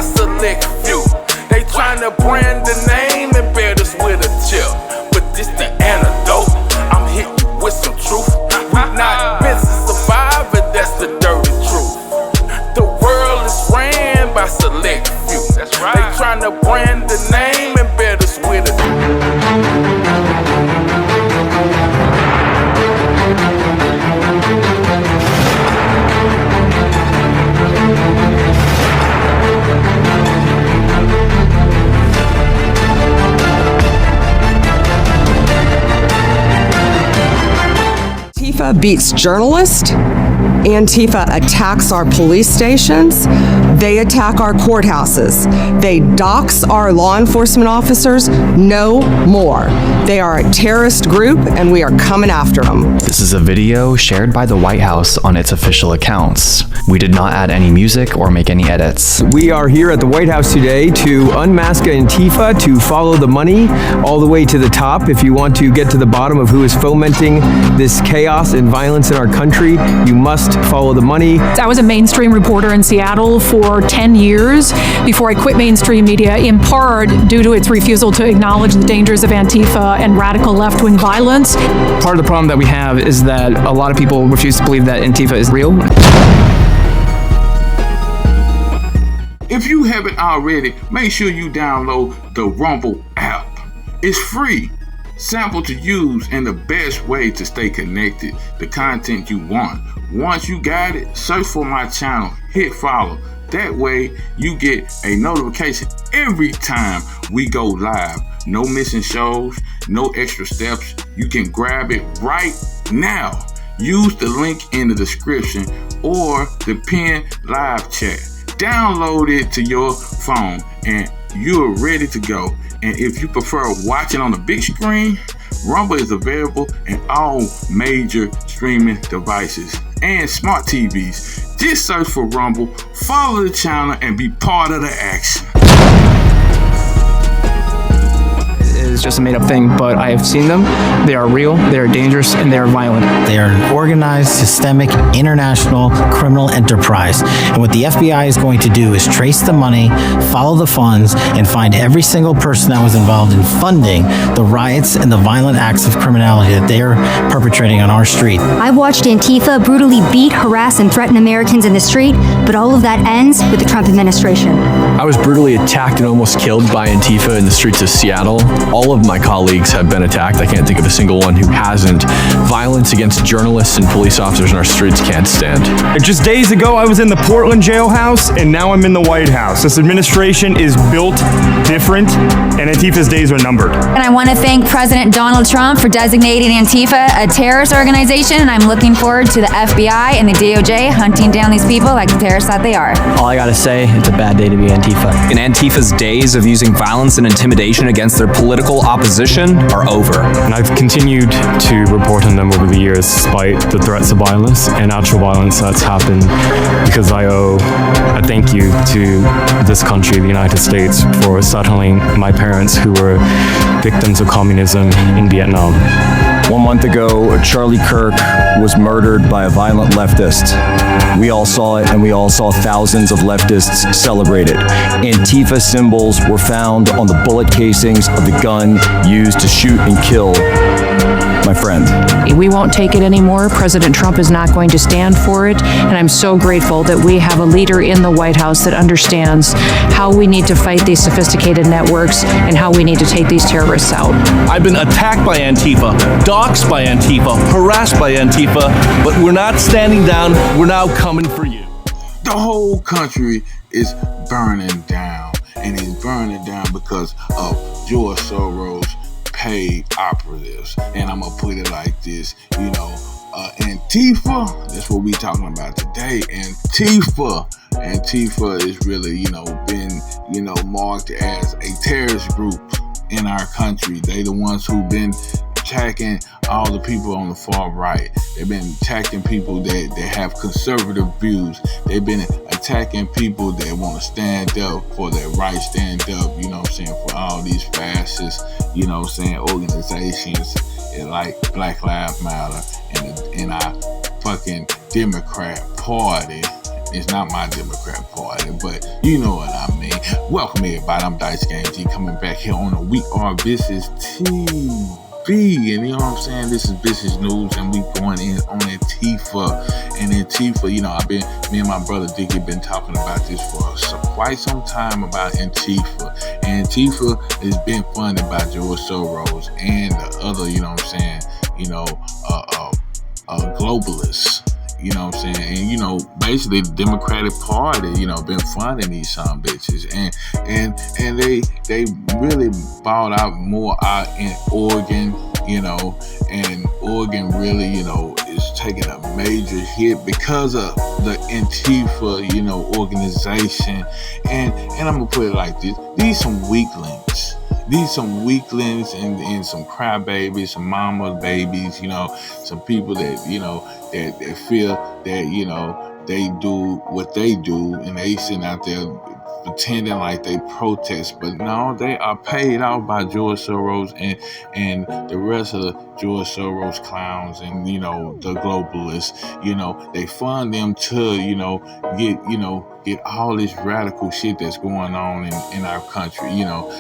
select few. They tryna brand the name and bear us with a chip. But this the antidote, I'm hitting you with some truth. We not meant to survive, but that's the dirty truth. The world is ran by select few. That's right. They tryna brand the name and bear us with a Antifa beats journalists. Antifa attacks our police stations. They attack our courthouses. They dox our law enforcement officers. No more. They are a terrorist group, and we are coming after them. This is a video shared by the White House on its official accounts. We did not add any music or make any edits. We are here at the White House today to unmask Antifa, to follow the money all the way to the top. If you want to get to the bottom of who is fomenting this chaos and violence in our country, you must follow the money. I was a mainstream reporter in Seattle for 10 years before I quit mainstream media, in part due to its refusal to acknowledge the dangers of Antifa and radical left-wing violence. Part of the problem that we have is that a lot of people refuse to believe that Antifa is real. If you haven't already, make sure you download the Rumble app. It's free, simple to use, and the best way to stay connected to content you want. Once you got it, search for my channel, hit follow. That way you get a notification every time we go live. No missing shows, no extra steps. You can grab it right now. Use the link in the description or the pinned live chat. Download it to your phone and you're ready to go. And if you prefer watching on the big screen, Rumble is available in all major streaming devices and smart TVs. Just search for Rumble, follow the channel, and be part of the action. It's just a made-up thing, but I have seen them. They are real, they are dangerous, and they are violent. They are an organized, systemic, international criminal enterprise. And what the FBI is going to do is trace the money, follow the funds, and find every single person that was involved in funding the riots and the violent acts of criminality that they are perpetrating on our street. I've watched Antifa brutally beat, harass, and threaten Americans in the street, but all of that ends with the Trump administration. I was brutally attacked and almost killed by Antifa in the streets of Seattle. All of my colleagues have been attacked. I can't think of a single one who hasn't. Violence against journalists and police officers in our streets can't stand. Just days ago, I was in the Portland jailhouse, and now I'm in the White House. This administration is built different, and Antifa's days are numbered. And I want to thank President Donald Trump for designating Antifa a terrorist organization, and I'm looking forward to the FBI and the DOJ hunting down these people like the terrorists that they are. All I gotta say, it's a bad day to be Antifa. And Antifa's days of using violence and intimidation against their political opposition are over. And I've continued to report on them over the years despite the threats of violence and actual violence that's happened, because I owe a thank you to this country, the United States, for settling my parents who were victims of communism in Vietnam. 1 month ago, Charlie Kirk was murdered by a violent leftist. We all saw it, and we all saw thousands of leftists celebrate it. Antifa symbols were found on the bullet casings of the gun used to shoot and kill my friend. We won't take it anymore. President Trump is not going to stand for it, and I'm so grateful that we have a leader in the White House that understands how we need to fight these sophisticated networks and how we need to take these terrorists out. I've been attacked by Antifa, doxxed by Antifa, harassed by Antifa, but we're not standing down. We're now coming for you. The whole country is burning down, and it's burning down because of George Soros paid operatives. And I'm gonna put it like this, Antifa, that's what we talking about today. Antifa is really, been, marked as a terrorist group in our country. They the ones who've been attacking all the people on the far right. They've been attacking people that have conservative views. They've been attacking people that want to stand up for their rights, stand up, for all these fascist, organizations like Black Lives Matter and our fucking Democrat Party It's not my Democrat Party, but you know what I mean. Welcome everybody, I'm Dice Game G, coming back here on the We Are VishusTv. And you know what I'm saying? This is Vicious News, and we going in on Antifa. And Antifa, you know, me and my brother Dickie been talking about this for quite some time about Antifa. And Antifa has been funded by George Soros and the other, you know what I'm saying, globalists. You know what I'm saying? And, you know, basically the Democratic Party, you know, been funding these some bitches. And they really bought out more out in Oregon, you know, and Oregon really, you know, is taking a major hit because of the Antifa, you know, organization. And I'm gonna put it like this. These some weaklings. These some weaklings and some crybabies, some mama babies, you know, some people that, you know, that feel that, you know, they do what they do and they sitting out there pretending like they protest, but no, they are paid off by George Soros and the rest of the George Soros clowns and, you know, the globalists. You know, they fund them to, you know, get all this radical shit that's going on in our country, you know,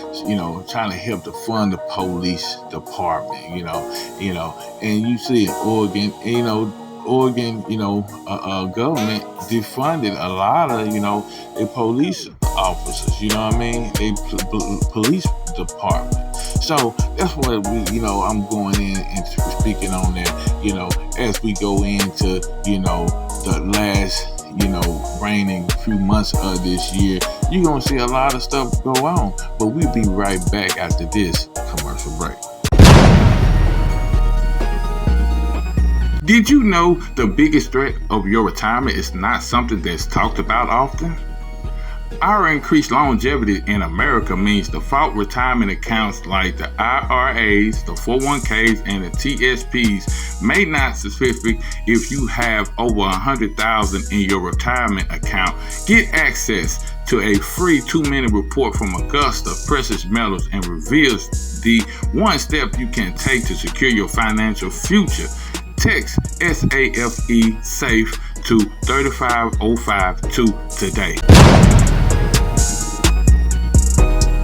trying to help to fund the police department, you know, and you see in Oregon, you know, government defunded a lot of, you know, the police officers, you know what I mean? They police department. So that's what we, you know, I'm going in and speaking on that, you know, as we go into, you know, the last, you know, reigning few months of this year, you're gonna see a lot of stuff go on. But we'll be right back after this commercial break. Did you know the biggest threat of your retirement is not something that's talked about often? Our increased longevity in America means default retirement accounts like the IRAs, the 401ks, and the TSPs may not specific if you have over $100,000 in your retirement account. Get access to a free 2-minute report from Augusta Precious Metals and reveals the one step you can take to secure your financial future. Text SAFE SAFE to 35052 today.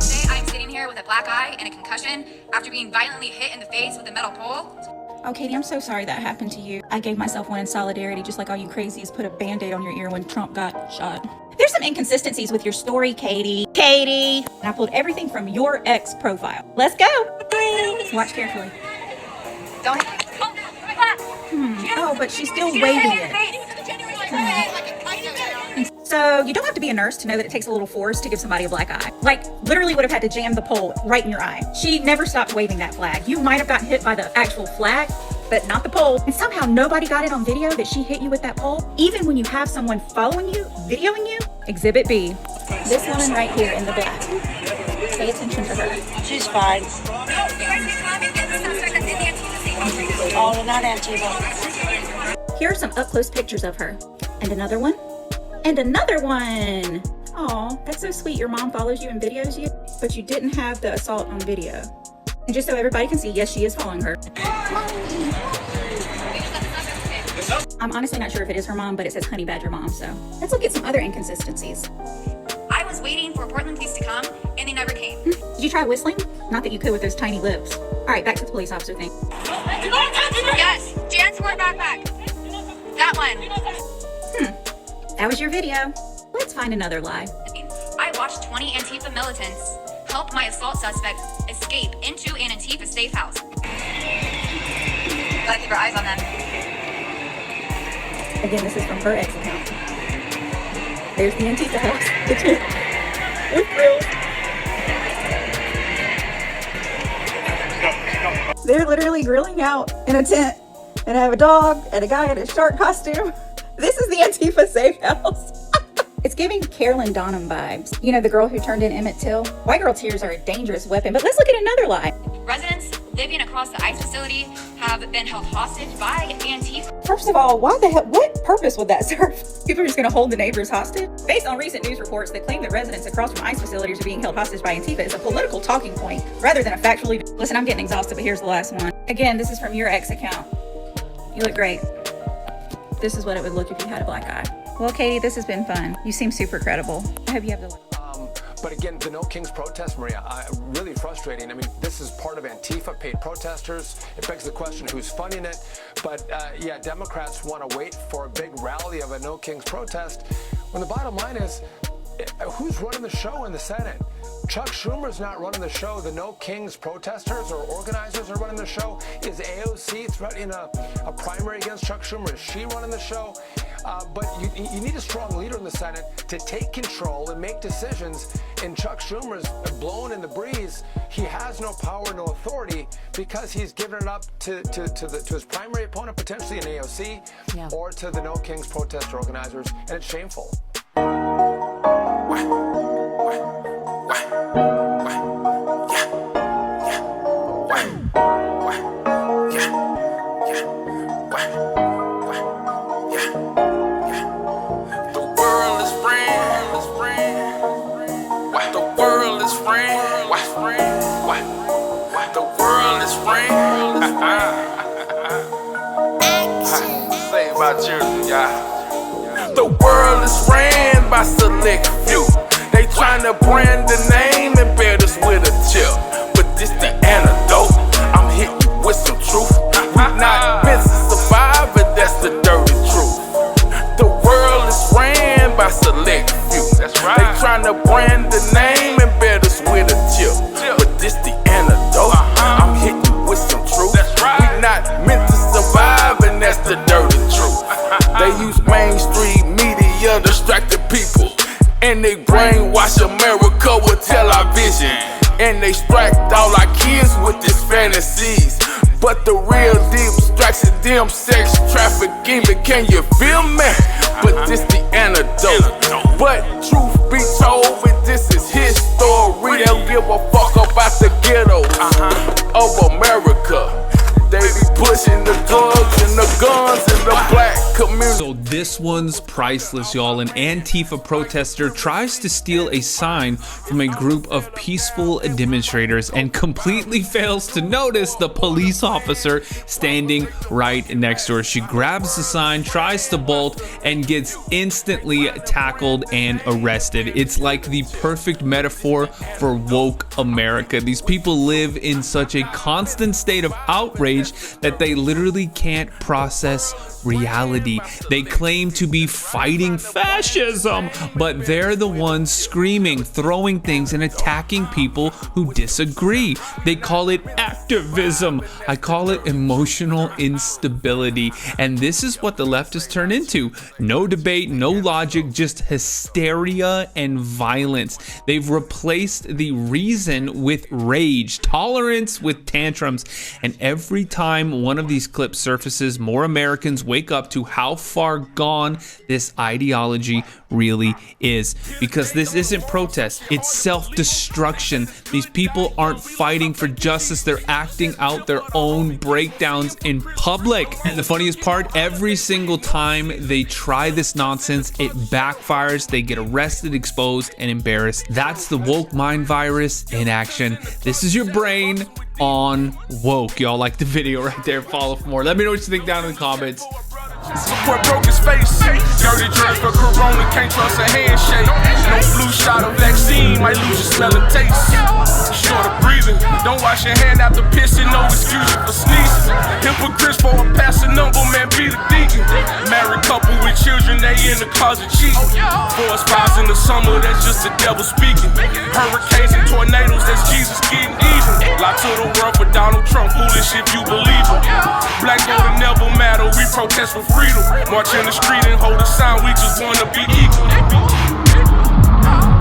Today I'm sitting here with a black eye and a concussion after being violently hit in the face with a metal pole. Oh, Katie, I'm so sorry that happened to you. I gave myself one in solidarity, just like all you crazies put a Band-Aid on your ear when Trump got shot. There's some inconsistencies with your story, Katie. Katie! And I pulled everything from your ex profile. Let's go! Watch carefully. Don't. Oh, but she's still waving it. So you don't have to be a nurse to know that it takes a little force to give somebody a black eye. Like, literally would have had to jam the pole right in your eye. She never stopped waving that flag. You might have gotten hit by the actual flag, but not the pole. And somehow nobody got it on video that she hit you with that pole. Even when you have someone following you, videoing you. Exhibit B. This woman right here in the black. Pay attention to her. She's fine. Oh, not Antifa. Here are some up-close pictures of her. And another one. And another one. Aw, that's so sweet. Your mom follows you and videos you, but you didn't have the assault on video. And just so everybody can see, yes, she is following her. I'm honestly not sure if it is her mom, but it says Honey Badger Mom, so. Let's look at some other inconsistencies. I was waiting for Portland police to come, and they never came. Did you try whistling? Not that you could with those tiny lips. All right, back to the police officer thing. Yes, Chancellor backpack. That one. That was your video. Let's find another lie. I watched 20 Antifa militants help my assault suspect escape into an Antifa safe house. Gotta keep our eyes on them. Again, this is from her ex account. There's the Antifa house. With grills. They're literally grilling out in a tent and I have a dog and a guy in a shark costume. This is the Antifa safe house. It's giving Carolyn Donham vibes. You know, the girl who turned in Emmett Till? White girl tears are a dangerous weapon, but let's look at another lie. Residents living across the ICE facility have been held hostage by Antifa. First of all, why the hell, what purpose would that serve? People are just gonna hold the neighbors hostage? Based on recent news reports that claim that residents across from ICE facilities are being held hostage by Antifa is a political talking point rather than a factual event. Listen, I'm getting exhausted, but here's the last one. Again, this is from your ex account. You look great. This is what it would look if you had a black eye. Well, Katie, this has been fun. You seem super credible. I hope you have the... But again, the No Kings protest, Maria, really frustrating. I mean, this is part of Antifa, paid protesters. It begs the question, who's funding it? But yeah, Democrats want to wait for a big rally of a No Kings protest, when the bottom line is, who's running the show in the Senate? Chuck Schumer's not running the show. The No Kings protesters or organizers are running the show. Is AOC threatening a primary against Chuck Schumer? Is she running the show? But you need a strong leader in the Senate to take control and make decisions. And Chuck Schumer's blowing in the breeze. He has no power, no authority, because he's given it up to his primary opponent, potentially an AOC, or to the No Kings protester organizers, and it's shameful. The world is ran by select few. They tryna brand the name and bear us with a chip. But this the antidote. I'm hitting you with some truth. We not meant to survive, but that's the dirty truth. The world is ran by select few. That's right. They tryna brand the name and bear us with a chip. But this the antidote. I'm hitting you with some truth. That's right. We not meant to survive, and that's the dirty truth. They use mainstream media, distracting people, and they brainwash America with television, and they distract all our kids with these fantasies. But the real deep distraction, them sex trafficking, but can you feel me? But this the antidote. But truth be told, this is history. They don't give a fuck about the ghettos of America. They be pushing the drugs and the guns in the black community. So this one's priceless, y'all. An Antifa protester tries to steal a sign from a group of peaceful demonstrators and completely fails to notice the police officer standing right next to her. She grabs the sign, tries to bolt, and gets instantly tackled and arrested. It's like the perfect metaphor for woke America. These people live in such a constant state of outrage that they literally can't process reality. They claim to be fighting fascism, but they're the ones screaming, throwing things, and attacking people who disagree. They call it activism. I call it emotional instability. And this is what the left has turned into. No debate, no logic, just hysteria and violence. They've replaced the reason with rage, tolerance with tantrums, and every time one of these clips surfaces, more Americans wake up to how far gone this ideology really is. Because this isn't protest, it's self-destruction. These people aren't fighting for justice, they're acting out their own breakdowns in public. And the funniest part, every single time they try this nonsense, it backfires. They get arrested, exposed, and embarrassed. That's the woke mind virus in action. This is your brain on woke. Y'all like the video right there? Follow for more. Let me know what you think down in the comments. What broke his face? Dirty dress for Corona, can't trust a handshake. No flu shot or vaccine, might lose your smell and taste. Short of breathing, don't wash your hand after pissing, no excuse for sneezing. Hypocrites for a passing number, man, be the deacon. Married couple with children, they in the closet cheating. Forest fires in the summer, that's just the devil speaking. Hurricanes and tornadoes, that's Jesus getting even. Lie to the world for Donald Trump, foolish if you believe him. Black vote never matter, we protest for freedom. March in the street and hold a sign, we just wanna be equal.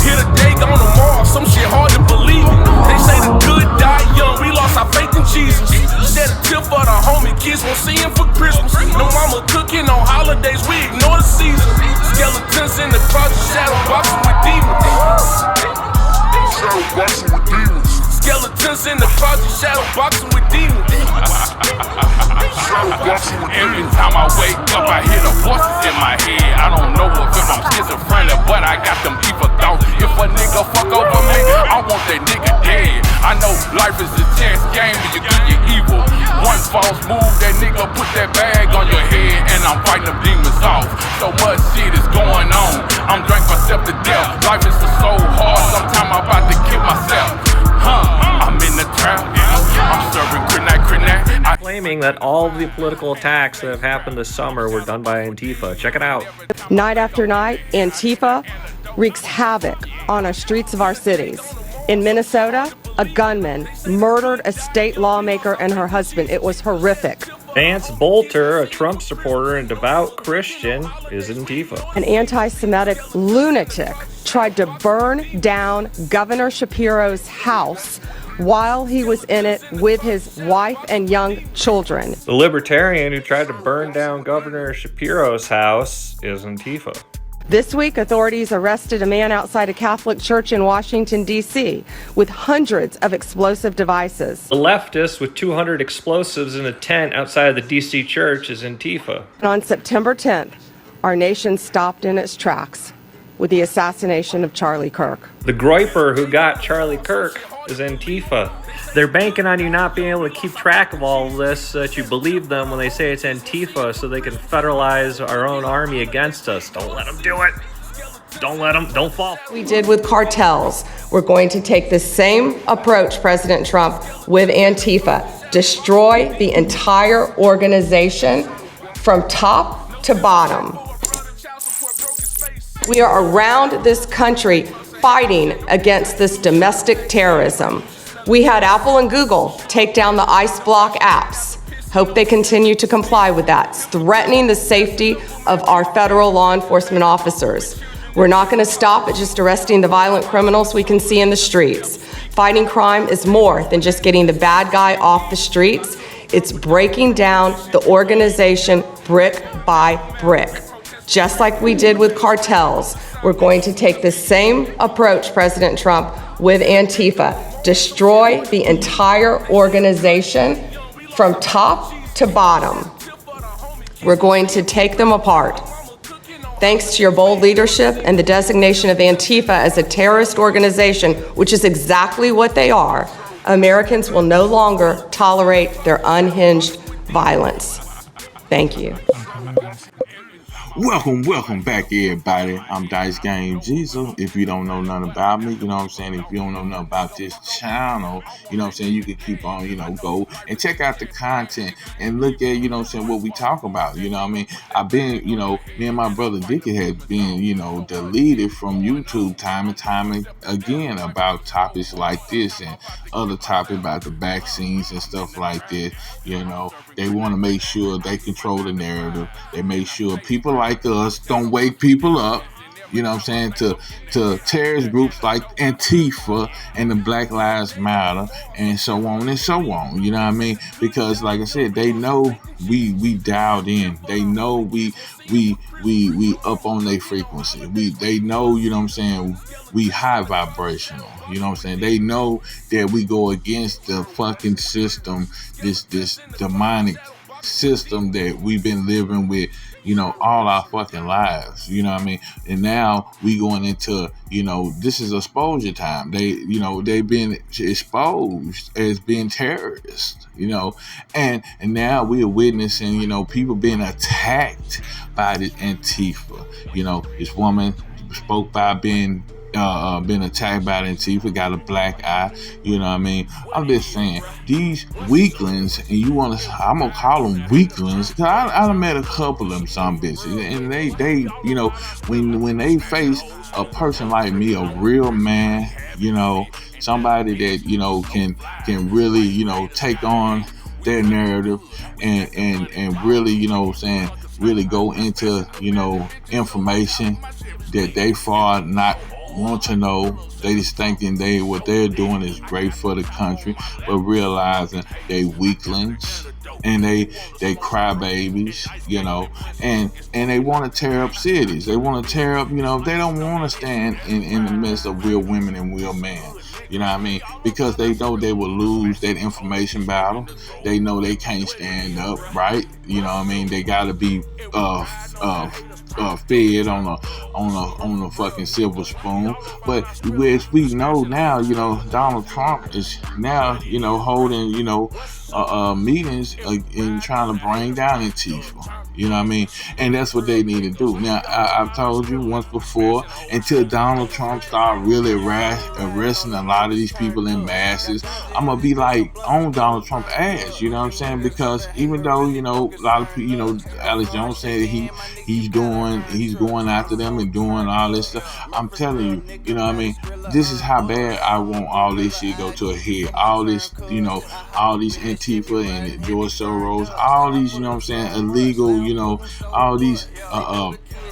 Here today, gone tomorrow, some shit hard to believe. They say the good die young, we lost our faith in Jesus. Shed a tear for the homie, kids won't see him for Christmas. No mama cooking on holidays, we ignore the season. Skeletons in the closet, shadow boxing with demons. Shadow boxing with demons. Skeletons in the closet, shadow boxing with demons. Every time I wake up, I hear the voices in my head. I don't know if I'm schizophrenic, but I got them evil thoughts. If a nigga fuck over me, I want that nigga dead. I know life is a chance game, and you good, you evil. One false move, that nigga put that bag on your head, and I'm fighting them demons So much shit is going on. I'm drank myself to death. Life is so hard. Sometimes I'm about to kill myself. I'm in the trap. I'm serving crenat. Claiming that all of the political attacks that have happened this summer were done by Antifa. Check it out. Night after night, Antifa wreaks havoc on our streets of our cities. In Minnesota, a gunman murdered a state lawmaker and her husband. It was horrific. Vance Bolter, a Trump supporter and devout Christian, is Antifa. An anti-Semitic lunatic tried to burn down Governor Shapiro's house while he was in it with his wife and young children. The libertarian who tried to burn down Governor Shapiro's house is Antifa. This week, authorities arrested a man outside a Catholic church in Washington, D.C. with hundreds of explosive devices. The leftist with 200 explosives in a tent outside of the D.C. church is Antifa. And on September 10th, our nation stopped in its tracks with the assassination of Charlie Kirk. The groiper who got Charlie Kirk is Antifa. They're banking on you not being able to keep track of all of this so that you believe them when they say it's Antifa so they can federalize our own army against us. Don't let them do it. Don't let them, don't fall. We did with cartels. We're going to take the same approach, President Trump, with Antifa. Destroy the entire organization from top to bottom. We are around this country fighting against this domestic terrorism. We had Apple and Google take down the ICE block apps. Hope they continue to comply with that. It's threatening the safety of our federal law enforcement officers. We're not going to stop at just arresting the violent criminals we can see in the streets. Fighting crime is more than just getting the bad guy off the streets. It's breaking down the organization brick by brick. Just like we did with cartels, we're going to take the same approach, President Trump, with Antifa. Destroy the entire organization from top to bottom. We're going to take them apart. Thanks to your bold leadership and the designation of Antifa as a terrorist organization, which is exactly what they are, Americans will no longer tolerate their unhinged violence. Thank you. Welcome back, everybody. I'm Dice Game Jesus. If you don't know nothing about me, you know what I'm saying? If you don't know nothing about this channel, you know what I'm saying? You can keep on, go and check out the content and look at, you know what I'm saying, what we talk about. You know what I mean? I've been, me and my brother Dickie has been, deleted from YouTube time and time again about topics like this and other topics about the vaccines and stuff like that. They want to make sure they control the narrative. They make sure people like us don't wake people up, you know what I'm saying, to terrorist groups like Antifa and the Black Lives Matter and so on and so on, you know what I mean? Because like I said, they know we dialed in. They know we up on their frequency. They know, you know what I'm saying, we high vibrational, you know what I'm saying? They know that we go against the fucking system, this demonic system that we've been living with, all our fucking lives, you know what I mean? And now we going into, this is exposure time. They've been exposed as being terrorists, and now we are witnessing, people being attacked by the Antifa. This woman spoke by being attacked by the Antifa, got a black eye, you know what I mean? I'm just saying, these weaklings, and I'm gonna call them weaklings, because I done met a couple of them some bitches, and they when they face a person like me, a real man, somebody that, can really, take on their narrative and really, really go into, information that they far not want to know. They just thinking what they're doing is great for the country, but realizing they weaklings and they crybabies, and they want to tear up cities. They want to tear up, they don't want to stand in the midst of real women and real men. You know what I mean? Because they know they will lose that information battle. They know they can't stand up, right? You know what I mean? They gotta be fed on a fucking silver spoon. But as we know now, Donald Trump is now, holding, meetings and trying to bring down Antifa. You know what I mean? And that's what they need to do. Now, I've told you once before, until Donald Trump start really arresting a lot of these people in masses, I'm going to be like on Donald Trump's ass, you know what I'm saying? Because even though, a lot of people, Alex Jones said he's going after them and doing all this stuff. I'm telling you, you know what I mean? This is how bad I want all this shit go to a head. All this, all these Antifa and George Soros, all these, you know what I'm saying, illegal, all these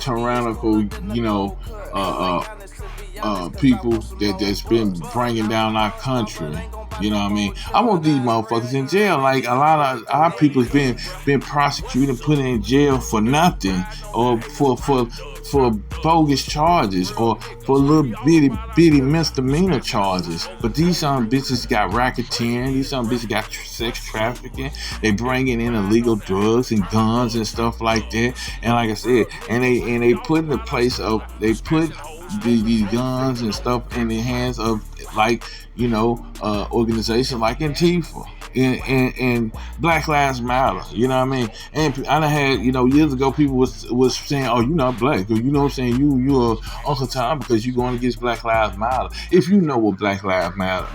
tyrannical, people that's been bringing down our country. You know what I mean? I want these motherfuckers in jail. Like a lot of our people's been prosecuted and put in jail for nothing, or for bogus charges, or for little bitty misdemeanor charges. But these some bitches got racketeering. These some bitches got sex trafficking. They bringing in illegal drugs and guns and stuff like that. And like I said, and they put in the place of these guns and stuff in the hands of organizations like Antifa and Black Lives Matter. You know what I mean? And I done had, years ago people was saying, "Oh, you're not black," or you know what I'm saying, you're Uncle Tom because you're going against Black Lives Matter. If you know what Black Lives Matter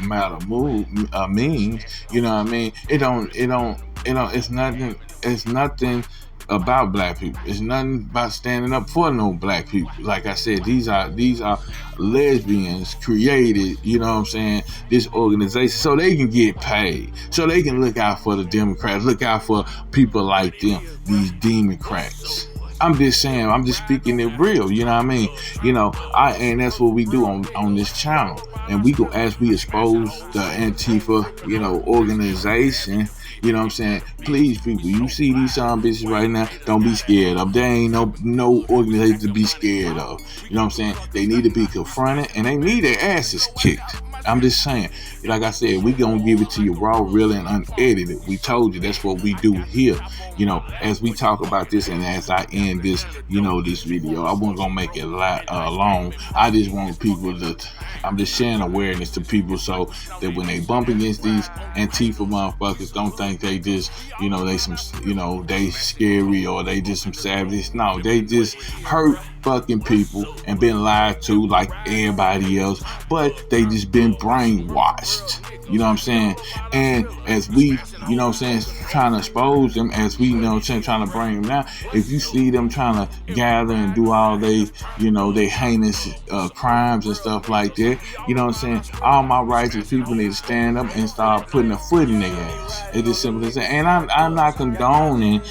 means, you know what I mean? It's nothing about black people. It's nothing about standing up for no black people. Like I said, these are lesbians created, you know what I'm saying, this organization so they can get paid, so they can look out for the Democrats, look out for people like them, these Democrats. I'm just saying, I'm just speaking it real, you know what I mean? And that's what we do on this channel. And we go, as we expose the Antifa, organization, you know what I'm saying? Please, people, you see these bitches right now, don't be scared of. There ain't no organization to be scared of. You know what I'm saying? They need to be confronted and they need their asses kicked. I'm just saying, like I said, we gonna give it to you raw, real, and unedited. We told you that's what we do here. As we talk about this and as I end this, this video, I wasn't gonna make it long. I just want people I'm just sharing awareness to people so that when they bump against these Antifa motherfuckers, don't think they just, they scary or they just some savages. No, they just hurt fucking people and been lied to like everybody else, but they just been brainwashed. You know what I'm saying? And as we, trying to expose them, as we, trying to bring them down, if you see them trying to gather and do all they heinous crimes and stuff like that, you know what I'm saying? All my righteous people need to stand up and start putting a foot in their ass. It's as simple as that. And I'm not condoning,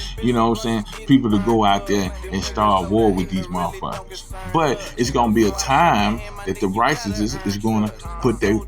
people to go out there and start war with these motherfuckers. But it's gonna be a time that the righteous is gonna put their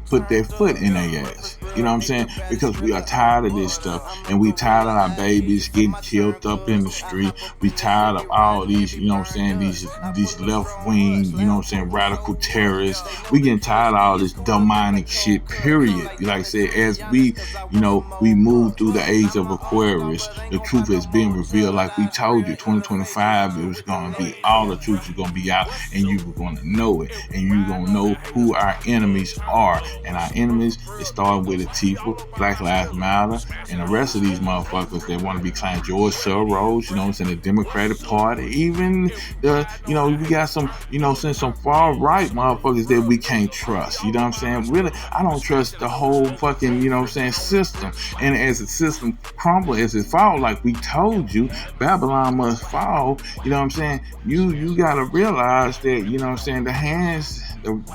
foot in their ass. You know what I'm saying? Because we are tired of this stuff, and we tired of our babies getting killed up in the street. We tired of all these, these left wing, radical terrorists. We getting tired of all this demonic shit, period. Like I said, as we move through the age of Aquarius, the truth has been revealed. Like we told you, 2025, it was gonna be, all the truth is gonna be out, and you were gonna know it, and you gonna know who our enemies are. And our enemies, it started with Antifa, Black Lives Matter, and the rest of these motherfuckers that want to be claiming George Soros, the Democratic Party, even we got some, some far right motherfuckers that we can't trust. You know what I'm saying? Really, I don't trust the whole fucking, system. And as the system crumbles, as it falls, like we told you, Babylon must fall. You know what I'm saying? You gotta realize that, the hands,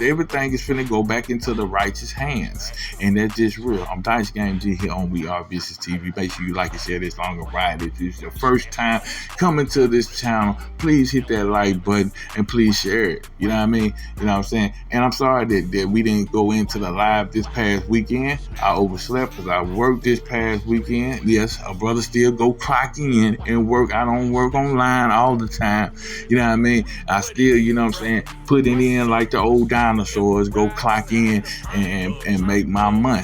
everything is finna go back into the righteous hands. And that's just real. I'm Dice Game G here on We Are VishusTv. Make sure you like and share this longer ride. If it's your first time coming to this channel, please hit that like button and please share it. You know what I mean? You know what I'm saying? And I'm sorry that we didn't go into the live this past weekend. I overslept because I worked this past weekend. Yes, a brother still go clock in and work. I don't work online all the time. You know what I mean? I still, put it in like the old dinosaurs, go clock in and make my money.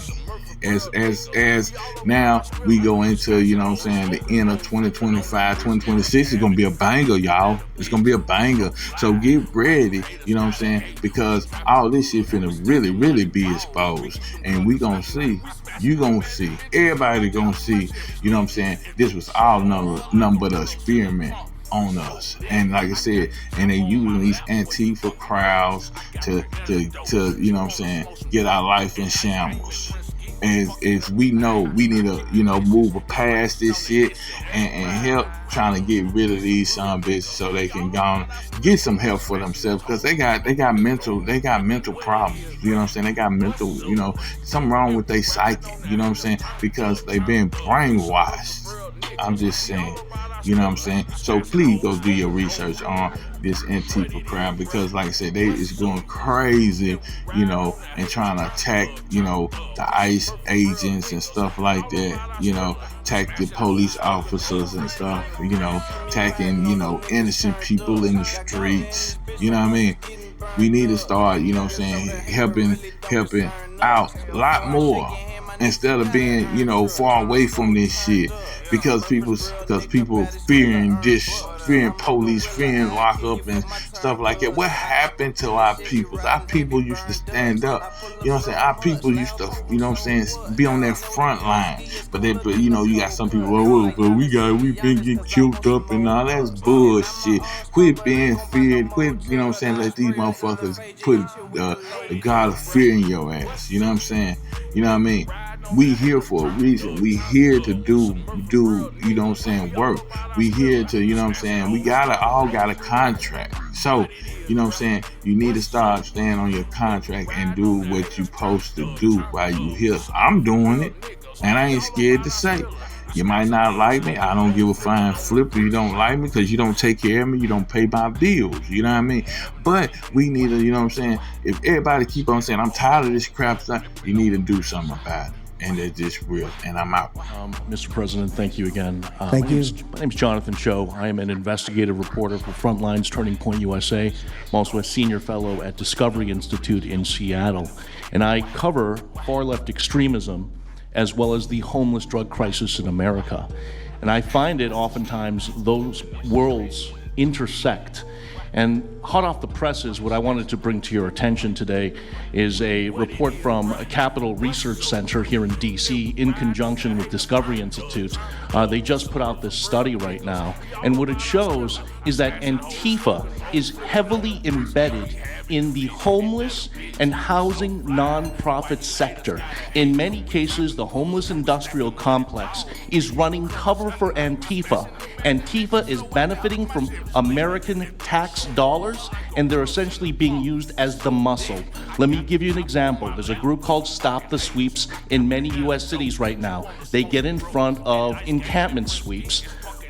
As now we go into, you know what I'm saying, the end of 2025, 2026 is gonna be a banger, y'all. It's gonna be a banger. So get ready, you know what I'm saying, because all this shit finna really be exposed, and we gonna see. You gonna see, everybody gonna see, you know what I'm saying, this was all nothing but an experiment on us. And like I said, and they using these Antifa crowds to you know what I'm saying, get our life in shambles. As we know, we need to, you know, move past this shit and help trying to get rid of these bitches so they can go and get some help for themselves, because they got mental problems. You know what I'm saying? They got mental, you know, something wrong with their psyche. You know what I'm saying? Because they've been brainwashed. I'm just saying. You know what I'm saying? So please go do your research on this Antifa crowd, because like I said, they is going crazy, you know, and trying to attack, you know, the ICE agents and stuff like that, you know, attack the police officers and stuff, you know, attacking, you know, innocent people in the streets. You know what I mean? We need to start, you know what I'm saying, helping out a lot more, instead of being, you know, far away from this shit, because people fearing police, fearing lockup and stuff like that. What happened to our people? Our people used to stand up. You know what I'm saying? Our people used to, you know what I'm saying, be on their front line. But you know, you got some people, but we been getting killed up and all. That's bullshit. Quit being feared. Quit, you know what I'm saying, let these motherfuckers put the God of fear in your ass. You know what I'm saying? You know what I mean? We here for a reason. We here to do, you know what I'm saying, work. We here to, you know what I'm saying, we all got a contract. So, you know what I'm saying, you need to start staying on your contract and do what you supposed to do while you here. I'm doing it, and I ain't scared to say. You might not like me. I don't give a flying flip if you don't like me, because you don't take care of me. You don't pay my bills. You know what I mean? But we need to, you know what I'm saying, if everybody keep on saying, I'm tired of this crap stuff, you need to do something about it. And it's just real. And I'm out. Mr. President, thank you again. Thank you. My name's Jonathan Cho. I am an investigative reporter for Frontlines Turning Point USA. I'm also a senior fellow at Discovery Institute in Seattle. And I cover far-left extremism as well as the homeless drug crisis in America. And I find it oftentimes those worlds intersect. And hot off the presses, what I wanted to bring to your attention today is a report from a Capital Research Center here in DC in conjunction with Discovery Institute. They just put out this study right now, and what it shows is that Antifa is heavily embedded in the homeless and housing nonprofit sector. In many cases, the homeless industrial complex is running cover for Antifa. Antifa is benefiting from American tax dollars, and they're essentially being used as the muscle. Let me give you an example. There's a group called Stop the Sweeps in many U.S. cities right now. They get in front of encampment sweeps.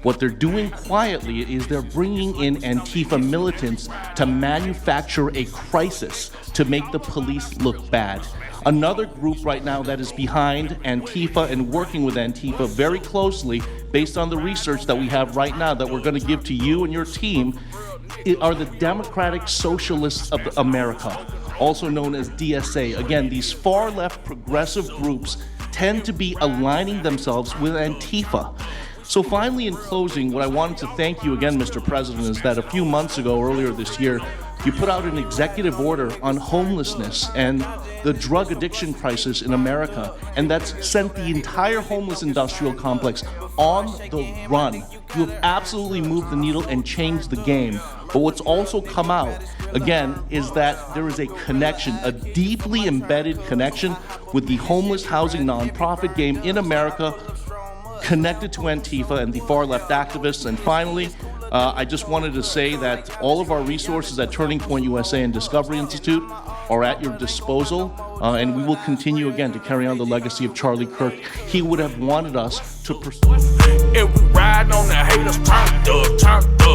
What they're doing quietly is they're bringing in Antifa militants to manufacture a crisis to make the police look bad. Another group right now that is behind Antifa and working with Antifa very closely, based on the research that we have right now that we're going to give to you and your team, are the Democratic Socialists of America, also known as DSA. Again, these far-left progressive groups tend to be aligning themselves with Antifa. So finally, in closing, what I wanted to thank you again, Mr. President, is that a few months ago, earlier this year, you put out an executive order on homelessness and the drug addiction crisis in America, and that's sent the entire homeless industrial complex on the run. You have absolutely moved the needle and changed the game. But what's also come out, again, is that there is a connection, a deeply embedded connection with the homeless housing nonprofit game in America, connected to Antifa and the far-left activists. And finally, I just wanted to say that all of our resources at Turning Point USA and Discovery Institute are at your disposal, and we will continue again to carry on the legacy of Charlie Kirk. He would have wanted us to pursue. If we ride on the haters, turn up.